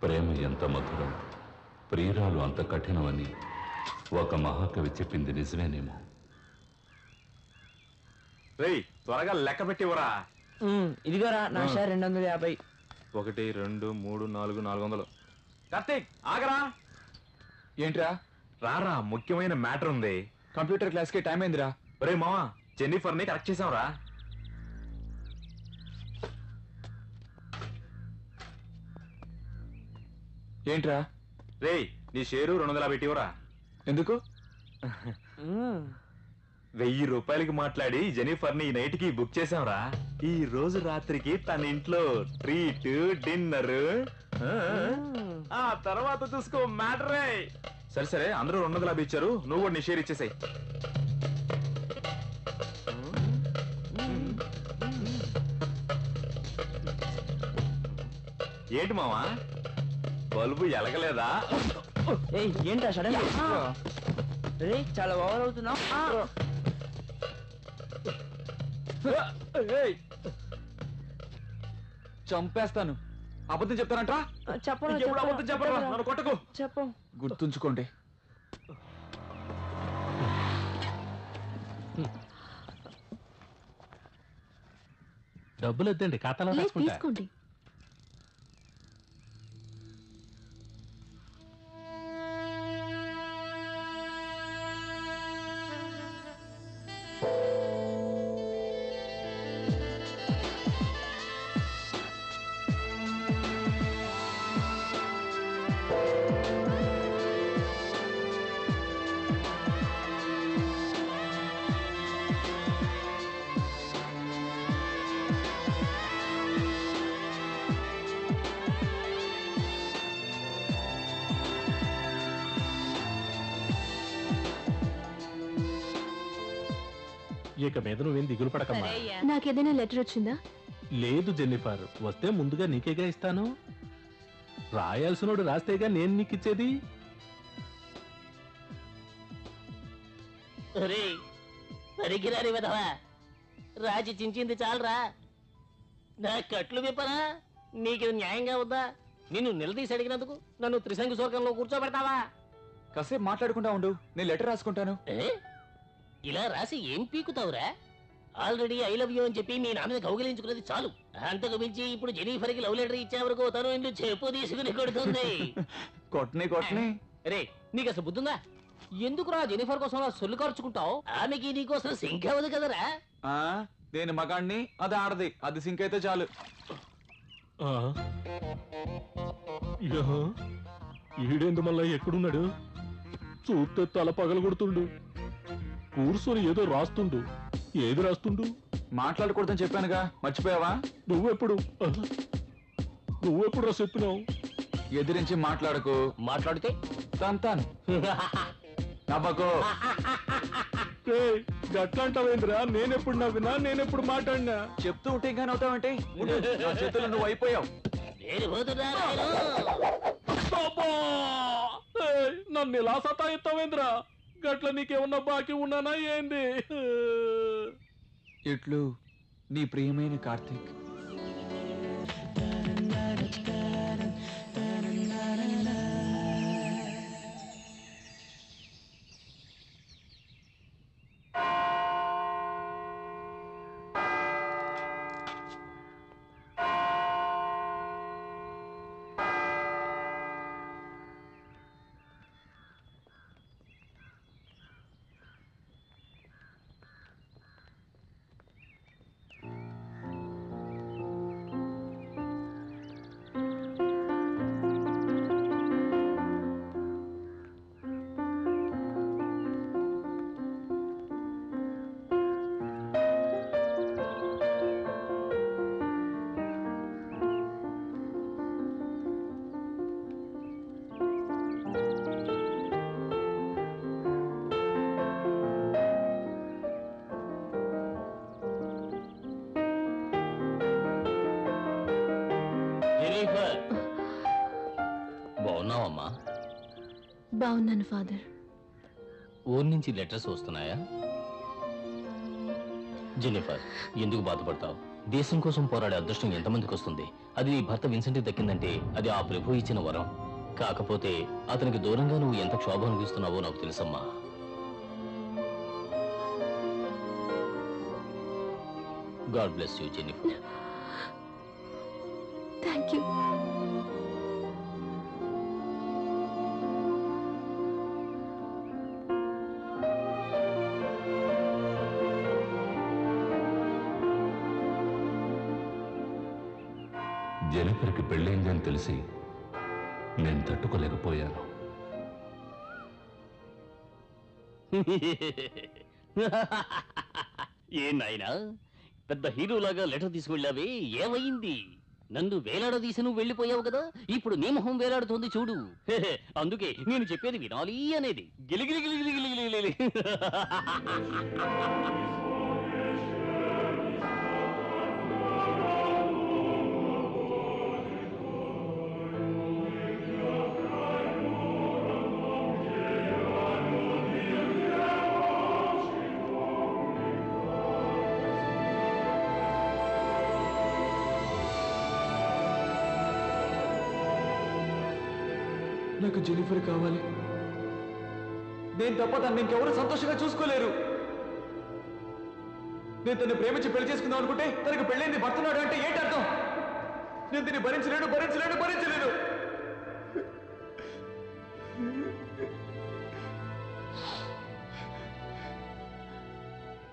ప్రేమ ఎంత మధురం, ప్రియురాలు అంత కఠినమని ఒక మహాకవి చెప్పింది నిజమేనేమో. రేయ్ త్వరగా లెక్క పెట్టివరా. ఇదిగోరా నా షేర్ 250. 1 2 3 4 400. కార్తీక్ ఆగరా. ఏంట్రా? రారా, ముఖ్యమైన మ్యాటర్ ఉంది. కంప్యూటర్ క్లాస్ కి టైం అయిందిరా. ఒరే మావా, జెన్నిఫర్ ని కరెక్ట్ చేసాంరా. ఏంట్రా? రేయ్ నీ షేరు 250 పెట్టివరా. ఎందుకు? 1000 రూపాయలకి మాట్లాడి జెన్నిఫర్ ని ఈ నైట్ కి బుక్ చేసాంరా. ఈ రోజు రాత్రికి తన ఇంట్లో ట్రీట్ డిన్నర్, ఆ తర్వాత చూసుకో మ్యాటరే. సరే సరే, అందరూ 250 ఇచ్చారు, నువ్వు కూడా నీ షేర్ ఇచ్చేసాయి. ఏంటి మావా, బల్బు ఎలగలేదా? ఏంటా సడన్ రే, చాలా ఓవర్ అవుతున్నావు. చంపేస్తాను. అబద్ధం చెప్తానంట్రా? చెప్పను. కొట్టకు. చెప్పు. గుర్తుంచుకోండి. డబ్బులు వద్దండి, ఖాతాలో తీసుకోండి. ఇక మీద నువ్వేం దిగులు పడకమ్మా. నాకేదైనా లెటర్ వచ్చిందా? లేదు జెన్నిఫర్, వస్తే ముందుగా నీకేగా ఇస్తాను. రాయాల్సినోడు రాస్తేగా నేను నీకు ఇచ్చేది. పరిగిరాని విధవా, రాజీ చించింది చాలరా. నా కట్లు విప్పరా, నీకు న్యాయంగా వద్దా? నిన్ను నిలదీసి అడిగినందుకు నన్ను త్రిశంకు శోకంలో కూర్చోబెడతావా? కాసేపు మాట్లాడుకుంటా ఉండు, నేను లెటర్ రాసుకుంటాను. ఇలా రాసి ఏం పీకుతావురా? ఆల్రెడీ ఐ లవ్ యూ అని చెప్పి మీ నా మీద కౌగిలించుకున్నది చాలు. అంతకు మించి ఇప్పుడు జెన్నిఫర్ కి లవ్ లెటర్ ఇచ్చే వరకు తను ఇల్లు చెప్పు తీసుకుని కొడుతుంది. కొట్టని రే, నీకు అసలు బుద్ధుందా? ఎందుకురా జెన్నిఫర్ కోసం సొల్లు ఖర్చుకుంటావు? ఆమెకి నీకోసం సింక్ అవ్వదు కదరా. నేను మగాడిని, అది ఆడది, అది సింక్ అయితే చాలు. ఈడేందు మళ్ళా ఎక్కడున్నాడు? చూస్తే తల పగలగొడుతుండు. కూర్చొని ఏదో రాస్తుండు. ఏది రాస్తుండు? మాట్లాడకూడదని చెప్పానుగా, మర్చిపోయావా? నువ్వెప్పుడు రా చెప్పినావు? ఎదిరించి మాట్లాడకు. మాట్లాడితే తంతాను. నవ్వకు. గట్లాంటావేంద్రా? నేనెప్పుడు నవ్వినా, నేనెప్పుడు మాట్లాడినా? చెప్తూ ఉంటే ఇంకా నవ్వుతావంటే? నా చేతుల్లో నువ్వు అయిపోయావు. నన్ను ఇలా సతాయిస్తావేంద్రా? గట్ల నీకేమన్నా బాకీ ఉన్నానా ఏంది? ఇట్లు నీ ప్రియమైన కార్తీక్. బాగున్నావమ్మా? బాగున్నాను ఫాదర్. ఊరి నుంచి లెటర్స్ వస్తున్నాయా? జెన్నిఫర్, ఎందుకు బాధపడతావు? దేశం కోసం పోరాడే అదృష్టం ఎంతమందికి వస్తుంది? అది నీ భర్త విన్సెంట్కి దక్కిందంటే అది ఆ ప్రభు ఇచ్చిన వరం. కాకపోతే అతనికి దూరంగా నువ్వు ఎంత క్షోభ అనిపిస్తున్నావో నాకు తెలుసమ్మా. God bless you Jennifer. Thank you. జెనిఫర్కి పెళ్ళైందని తెలిసి నేను తట్టుకోలేకపోయాను. ఏ నాయనా, పెద్ద హీరోలాగా లెటర్ తీసుకెళ్ళావే, ఏమైంది? నన్ను వేలాడదీసి నువ్వు వెళ్ళిపోయావు కదా, ఇప్పుడు నీ మొహం వేలాడుతోంది చూడు. అందుకే నేను చెప్పేది వినాలి అనేది. గిలిగిలి గిలిగిలి గిలిగిలి. నాకు జెనిఫర్ కావాలి. నేను తప్ప తను ఇంకెవరు సంతోషంగా చూసుకోలేరు. నేను తను ప్రేమించి పెళ్లి చేసుకుందాం అనుకుంటే తనకు పెళ్ళైంది భర్తున్నాడు అంటే ఏంటి అర్థం? నేను దీన్ని భరించలేను భరించలేను భరించలేను.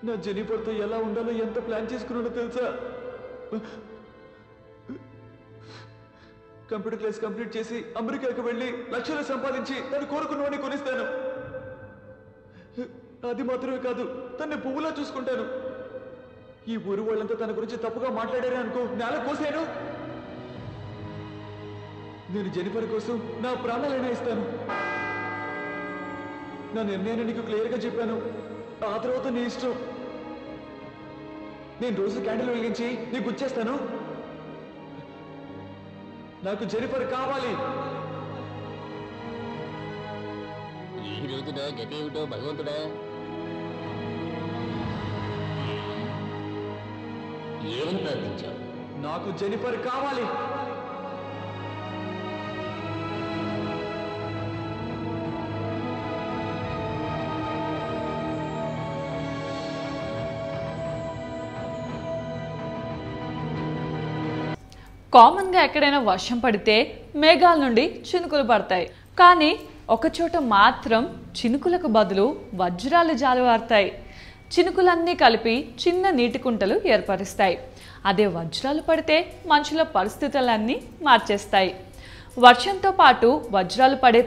నా జెనిఫర్తో ఎలా ఉండాలో ఎంత ప్లాన్ చేసుకున్నాడో తెలుసా? కంప్యూటర్ క్లాస్ కంప్లీట్ చేసి అమెరికాకు వెళ్ళి లక్షలు సంపాదించి తను కోరుకున్నవాడిని కొనిస్తాను. అది మాత్రమే కాదు, తన్ని పువ్వులా చూసుకుంటాను. ఈ ఊరు వాళ్ళంతా తన గురించి తప్పుగా మాట్లాడారు అనుకో, నేల కోసాను. నేను జెనిఫర్ కోసం నా ప్రాణాలైనా ఇస్తాను. నా నిర్ణయాన్ని నీకు క్లియర్గా చెప్పాను. ఆ తర్వాత నీ ఇష్టం. నేను రోజు క్యాండిల్ వెలిగించి నీకు గుచ్చేస్తాను. నాకు జెనిఫర్ కావాలి. ఈ రోజు నా గతి ఏమిటో భగవంతుడా. ఏమని ప్రార్థించావు? నాకు జెనిఫర్ కావాలి. కామన్గా ఎక్కడైనా వర్షం పడితే మేఘాల నుండి చినుకులు పడతాయి. కానీ ఒకచోట మాత్రం చినుకులకు బదులు వజ్రాలు జాలువారుతాయి. చినుకులన్నీ కలిపి చిన్న నీటి కుంటలు ఏర్పరుస్తాయి. అదే వజ్రాలు పడితే మనుషుల పరిస్థితులన్నీ మార్చేస్తాయి. వర్షంతో పాటు వజ్రాలు పడే